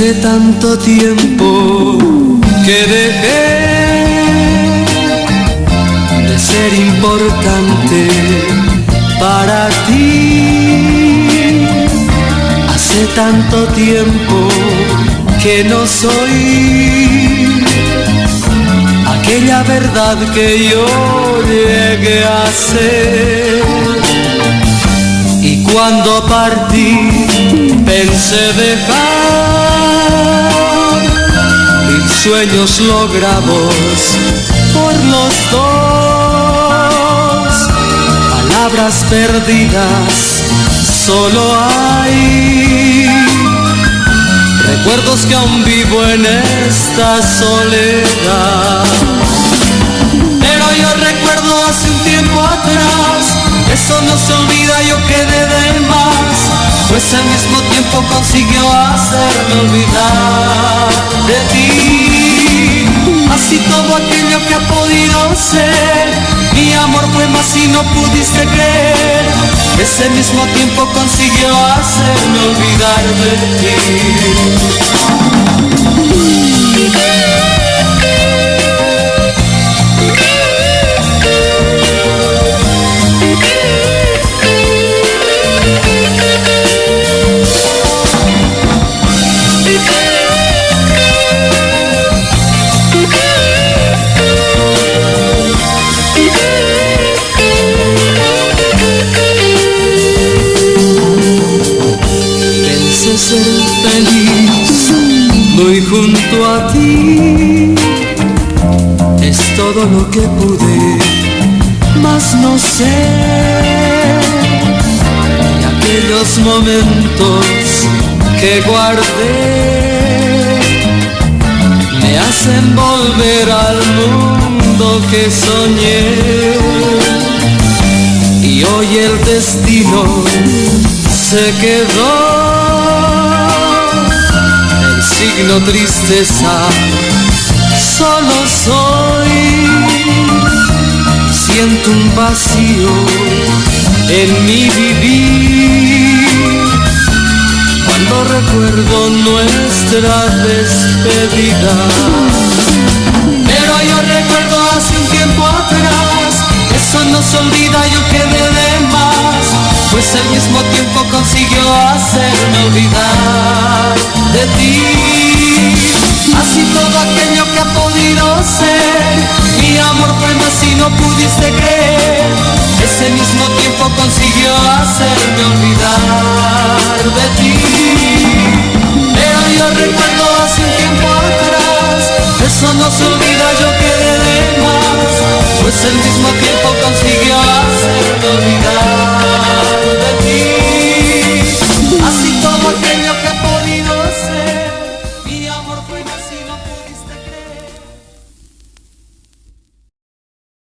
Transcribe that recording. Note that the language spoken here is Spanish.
Hace tanto tiempo que dejé de ser importante para ti. Hace tanto tiempo que no soy aquella verdad que yo llegué a ser. Y cuando partí pensé dejar mil sueños logrados por los dos. Palabras perdidas solo hay, recuerdos que aún vivo en esta soledad. Pero yo recuerdo hace un tiempo atrás, eso no se olvida, yo quedé de más, pues al mismo tiempo consiguió hacerme olvidar de ti. Así todo aquello que ha podido ser, mi amor fue más y no pudiste creer, ese mismo tiempo consiguió hacerme olvidar de ti. Ser feliz muy junto a ti es todo lo que pude, mas no sé. Y aquellos momentos que guardé me hacen volver al mundo que soñé. Y hoy el destino se quedó, signo tristeza, solo soy. Siento un vacío en mi vivir cuando recuerdo nuestra despedida. Pero yo recuerdo hace un tiempo atrás, eso no se olvida, yo quedé de más, pues al mismo tiempo consiguió hacerme olvidar de ti. Así todo aquello que ha podido ser, mi amor fue más y no pudiste creer, ese mismo tiempo consiguió hacerme olvidar de ti. Pero yo recuerdo hace un tiempo atrás, eso no se